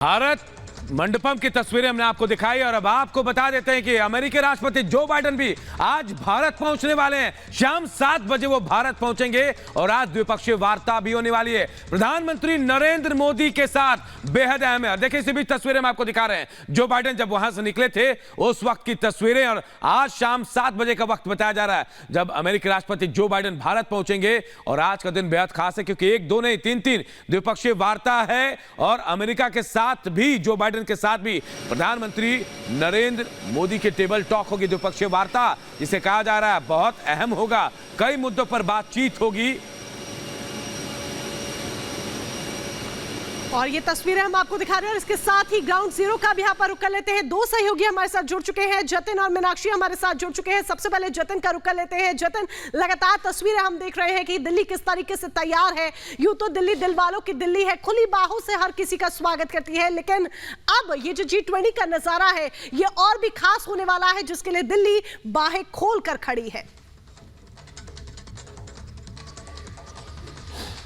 भारत मंडपम की तस्वीरें हमने आपको दिखाई और अब आपको बता देते हैं कि अमेरिकी राष्ट्रपति जो बाइडेन भी आज भारत पहुंचने वाले हैं। शाम 7 बजे वो भारत पहुंचेंगे और आज द्विपक्षीय वार्ता भी होने वाली है प्रधानमंत्री नरेंद्र मोदी के साथ। बेहद अहम है। देखिए इसी बीच तस्वीरें हम आपको दिखा रहे हैं जो बाइडेन जब वहां से निकले थे उस वक्त की तस्वीरें और आज शाम 7 बजे का वक्त बताया जा रहा है जब अमेरिकी राष्ट्रपति जो बाइडेन भारत पहुंचेंगे। और आज का दिन बेहद खास है क्योंकि 1 2 नहीं 3 3 द्विपक्षीय वार्ता है और अमेरिका के साथ भी जो बाइडेन के साथ भी प्रधानमंत्री नरेंद्र मोदी के टेबल टॉक होगी। द्विपक्षीय वार्ता जिसे कहा जा रहा है बहुत अहम होगा, कई मुद्दों पर बातचीत होगी। और ये तस्वीरें हम आपको दिखा रहे हैं और इसके साथ ही ग्राउंड जीरो का भी यहाँ पर रुक कर लेते हैं। 2 सहयोगी हमारे साथ जुड़ चुके हैं, जतिन और मीनाक्षी हमारे साथ जुड़ चुके हैं। सबसे पहले जतिन का रुक कर लेते हैं। जतिन, लगातार तस्वीरें हम देख रहे हैं कि दिल्ली किस तरीके से तैयार है। यूं तो दिल्ली दिल वालों की दिल्ली है, खुली बाहों से हर किसी का स्वागत करती है, लेकिन अब ये जो G20 का नजारा है ये और भी खास होने वाला है जिसके लिए दिल्ली बाहें खोल कर खड़ी है।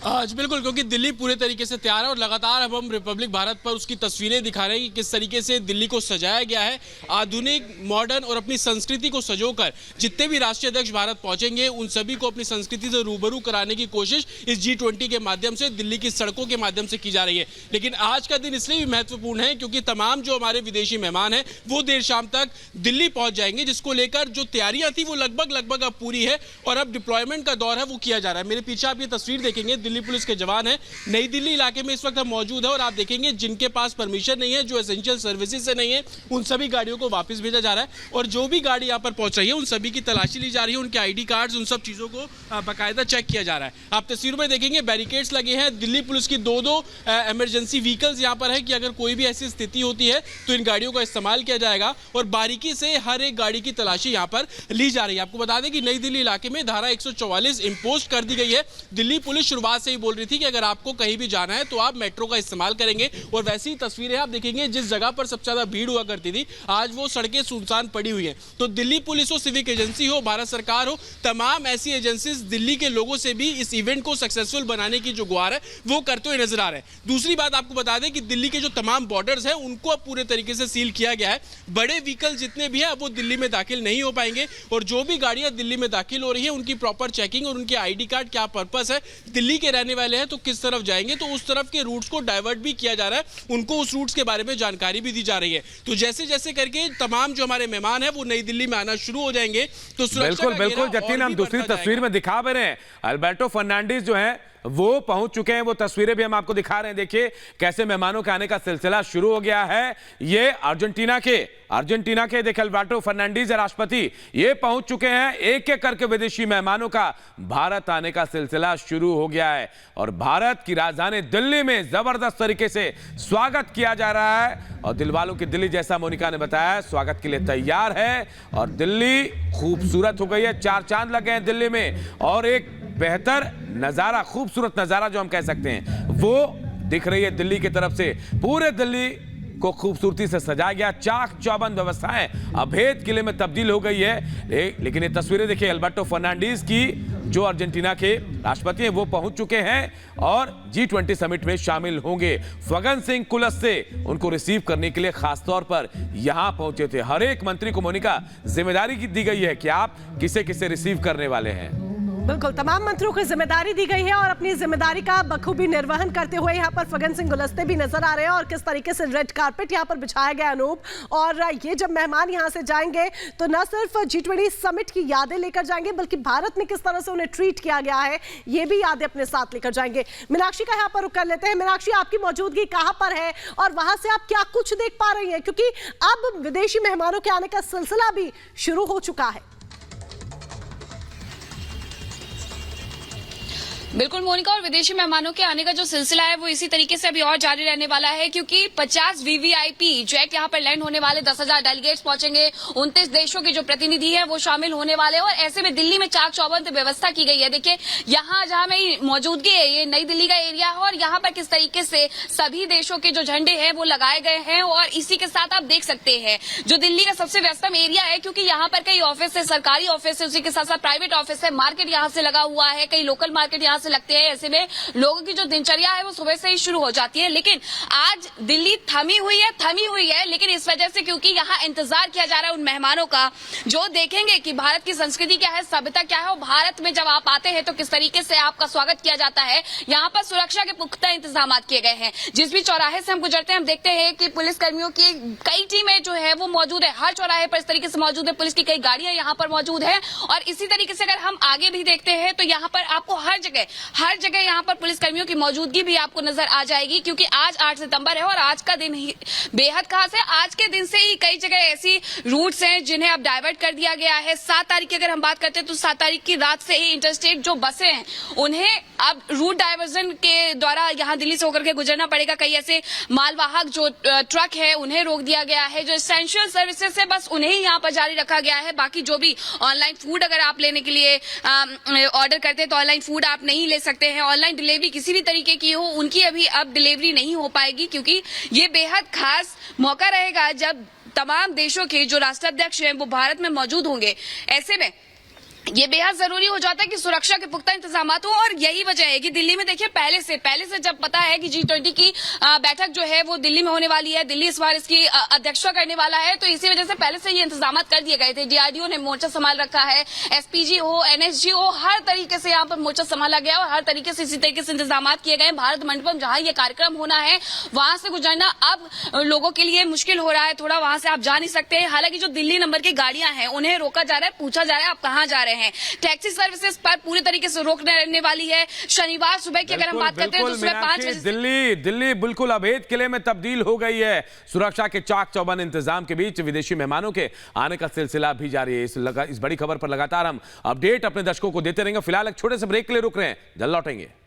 आज बिल्कुल, क्योंकि दिल्ली पूरे तरीके से तैयार है और लगातार अब हम रिपब्लिक भारत पर उसकी तस्वीरें दिखा रहे हैं कि किस तरीके से दिल्ली को सजाया गया है। आधुनिक, मॉडर्न और अपनी संस्कृति को सजोकर जितने भी राष्ट्रीय अध्यक्ष भारत पहुंचेंगे उन सभी को अपनी संस्कृति से रूबरू कराने की कोशिश इस G20 के माध्यम से दिल्ली की सड़कों के माध्यम से की जा रही है। लेकिन आज का दिन इसलिए भी महत्वपूर्ण है क्योंकि तमाम जो हमारे विदेशी मेहमान हैं वो देर शाम तक दिल्ली पहुंच जाएंगे, जिसको लेकर जो तैयारियां थी वो लगभग अब पूरी है और अब डिप्लॉयमेंट का दौर है वो किया जा रहा है। मेरे पीछे आप ये तस्वीर देखेंगे, दिल्ली पुलिस के जवान हैं। नई दिल्ली इलाके में इस वक्त हम मौजूद है और आप देखेंगे जिनके पास परमिशन नहीं है, जो एसेंशियल सर्विसेज से नहीं है, उन सभी गाड़ियों को वापस भेजा जा रहा है और जो भी गाड़ी यहाँ पर पहुंच रही है उन सभी की तलाशी ली जा रही है, उनके आईडी कार्ड्स, उन सब चीजों को बाकायदा चेक किया जा रहा है। आप तस्वीरों में देखेंगे बैरिकेड्स लगे हैं। दिल्ली पुलिस की 2 इमरजेंसी व्हीकल्स यहाँ पर है कि अगर कोई भी ऐसी स्थिति होती है तो इन गाड़ियों का इस्तेमाल किया जाएगा और बारीकी से हर एक गाड़ी की तलाशी यहाँ पर ली जा रही है। आपको बता दें कि नई दिल्ली इलाके में धारा 144 इंपोज कर दी गई है। दिल्ली पुलिस शुरुआत से ही बोल रही थी कि अगर आपको कहीं भी जाना है तो आप मेट्रो का इस्तेमाल करेंगे और वैसी ही तस्वीरें आप देखेंगे जिस जगह पर सबसे ज्यादा भीड़ हुआ करती थी आज वो सड़कें सुनसान पड़ी हुई हैं। तो दिल्ली पुलिस हो, सिविक एजेंसी हो, भारत सरकार हो, तमाम ऐसी एजेंसीज दिल्ली के लोगों से भी इस इवेंट को सक्सेसफुल बनाने की जो गुहार है वो करते हुए नजर आ रहे हैं। दूसरी बात आपको बता दें कि दिल्ली के जो तमाम बॉर्डर्स हैं उनको अब पूरे तरीके से सील किया गया है। बड़े व्हीकल जितने भी हैं वो दिल्ली में दाखिल नहीं हो पाएंगे और जो भी गाड़ियां दिल्ली में दाखिल हो रही है उनकी प्रॉपर चेकिंग और उनके आईडी कार्ड क्या पर्पस है, दिल्ली के रहने वाले हैं तो किस तरफ जाएंगे, तो उस तरफ के रूट्स को डाइवर्ट भी किया जा रहा है, उनको उस रूट्स के बारे में जानकारी भी दी जा रही है। तो जैसे जैसे करके तमाम जो हमारे मेहमान हैं वो नई दिल्ली में आना शुरू हो जाएंगे। तो बिल्कुल जतिन, हम दूसरी तस्वीर में दिखा भी रहे हैं अल्बर्टो फर्नांडिस जो है वो पहुंच चुके हैं। वो तस्वीरें भी हम आपको दिखा रहे हैं। देखिए कैसे मेहमानों के आने का सिलसिला शुरू हो गया है। ये अर्जेंटीना के देखिए अल्बर्टो फर्नांडिस राष्ट्रपति ये पहुंच चुके हैं। एक एक करके विदेशी मेहमानों का भारत आने का सिलसिला शुरू हो गया है और भारत की राजधानी दिल्ली में जबरदस्त तरीके से स्वागत किया जा रहा है और दिलवालों की दिल्ली, जैसा मोनिका ने बताया, स्वागत के लिए तैयार है और दिल्ली खूबसूरत हो गई है। 4 चांद लगे हैं दिल्ली में और एक बेहतर नजारा, खूबसूरत नजारा जो हम कह सकते हैं वो दिख रही है दिल्ली की तरफ से। पूरे दिल्ली को खूबसूरती से सजाया गया, चाक चौबंद व्यवस्थाएं अभेद किले में तब्दील हो गई है। लेकिन ये तस्वीरें देखिए अल्बर्टो फर्नांडिस की जो अर्जेंटीना के राष्ट्रपति हैं वो पहुंच चुके हैं और G20 समिट में शामिल होंगे। फगन सिंह कुलस्ते उनको रिसीव करने के लिए खासतौर पर यहां पहुंचे थे। हर एक मंत्री को मोनिका जिम्मेदारी दी गई है कि आप किसे किसे रिसीव करने वाले हैं। बिल्कुल, तमाम मंत्रियों को जिम्मेदारी दी गई है और अपनी जिम्मेदारी का बखूबी निर्वहन करते हुए यहाँ पर फगन सिंह कुलस्ते भी नजर आ रहे हैं और किस तरीके से रेड कारपेट यहाँ पर बिछाया गया अनूप। और ये जब मेहमान यहाँ से जाएंगे तो न सिर्फ G20 समिट की यादें लेकर जाएंगे बल्कि भारत में किस तरह से उन्हें ट्रीट किया गया है ये भी यादें अपने साथ लेकर जाएंगे। मीनाक्षी का यहाँ पर रुक कर लेते हैं। मीनाक्षी, आपकी मौजूदगी कहाँ पर है और वहां से आप क्या कुछ देख पा रही हैं, क्योंकि अब विदेशी मेहमानों के आने का सिलसिला भी शुरू हो चुका है। बिल्कुल मोनिका, और विदेशी मेहमानों के आने का जो सिलसिला है वो इसी तरीके से अभी और जारी रहने वाला है क्योंकि 50 VVIP जेट यहाँ पर लैंड होने वाले, 10,000 डेलीगेट्स पहुंचेंगे, 29 देशों के जो प्रतिनिधि हैं वो शामिल होने वाले हैं और ऐसे में दिल्ली में चाक चौबंद व्यवस्था की गई है। देखिए यहाँ जहां मेरी मौजूदगी है ये नई दिल्ली का एरिया है और यहाँ पर किस तरीके से सभी देशों के जो झंडे हैं वो लगाए गए हैं और इसी के साथ आप देख सकते हैं जो दिल्ली का सबसे व्यस्तम एरिया है क्योंकि यहाँ पर कई ऑफिस है, सरकारी ऑफिस है, उसी के साथ साथ प्राइवेट ऑफिस है, मार्केट यहाँ से लगा हुआ है, कई लोकल मार्केट यहाँ से लगते हैं। ऐसे में लोगों की जो दिनचर्या है वो सुबह से ही शुरू हो जाती है। लेकिन आज दिल्ली थमी हुई है, लेकिन इस वजह से क्योंकि यहाँ इंतजार किया जा रहा है उन मेहमानों का जो देखेंगे कि भारत की संस्कृति क्या है, सभ्यता क्या है, और भारत में जब आप आते हैं तो किस तरीके से आपका स्वागत किया जाता है। यहाँ पर सुरक्षा के पुख्ता इंतजाम किए गए हैं। जिस भी चौराहे से हम गुजरते हैं हम देखते हैं कि पुलिस कर्मियों की कई टीमें जो है वो मौजूद है। हर चौराहे पर इस तरीके से मौजूद है, पुलिस की कई गाड़ियां यहाँ पर मौजूद है। और इसी तरीके से अगर हम आगे भी देखते हैं तो यहाँ पर आपको हर जगह यहाँ पर पुलिस कर्मियों की मौजूदगी भी आपको नजर आ जाएगी, क्योंकि आज 8 सितंबर है और आज का दिन ही बेहद खास है। आज के दिन से ही कई जगह ऐसी रूट्स हैं जिन्हें अब डाइवर्ट कर दिया गया है। 7 तारीख की अगर हम बात करते हैं तो 7 तारीख की रात से ही इंटरस्टेट जो बसें हैं उन्हें अब रूट डाइवर्जन के द्वारा यहाँ दिल्ली से होकर के गुजरना पड़ेगा। कई ऐसे मालवाहक जो ट्रक है उन्हें रोक दिया गया है। जो एसेंशियल सर्विसेज है बस उन्हें ही यहाँ पर जारी रखा गया है। बाकी जो भी ऑनलाइन फूड अगर आप लेने के लिए ऑर्डर करते हैं तो ऑनलाइन फूड आप नहीं ले सकते हैं। ऑनलाइन डिलीवरी किसी भी तरीके की हो उनकी अभी अब डिलीवरी नहीं हो पाएगी, क्योंकि ये बेहद खास मौका रहेगा जब तमाम देशों के जो राष्ट्राध्यक्ष हैं वो भारत में मौजूद होंगे। ऐसे में ये बेहद जरूरी हो जाता है कि सुरक्षा के पुख्ता इंतजाम हो। और यही वजह है कि दिल्ली में देखिए पहले से जब पता है कि G20 की बैठक जो है वो दिल्ली में होने वाली है, दिल्ली इस बार इसकी अध्यक्षता करने वाला है, तो इसी वजह से पहले से ये इंतजाम कर दिए गए थे। DRDO ने मोर्चा संभाल रखा है, SPG हो, NSG हो, हर तरीके से यहाँ पर मोर्चा संभाला गया और हर तरीके से इसी तरीके से इंतजाम किए गए। भारत मंडपम जहां ये कार्यक्रम होना है वहां से गुजरना अब लोगों के लिए मुश्किल हो रहा है, थोड़ा वहां से आप जा नहीं सकते हैं। हालांकि जो दिल्ली नंबर की गाड़ियां हैं उन्हें रोका जा रहा है, पूछा जा रहा है आप कहाँ जा रहे हैं। टैक्सी सर्विसेज पर पूरी तरीके से रोक रहने वाली है। शनिवार सुबह की अगर हम बात करते हैं तो सुबह 5 बजे दिल्ली बिल्कुल अभेद किले में तब्दील हो गई है। सुरक्षा के चाक चौबंद इंतजाम के बीच विदेशी मेहमानों के आने का सिलसिला भी जारी है। इस बड़ी खबर पर लगातार हम अपडेट अपने दर्शकों को देते रहेंगे। फिलहाल एक छोटे से ब्रेक के लिए रुक रहे हैं, जल्द लौटेंगे।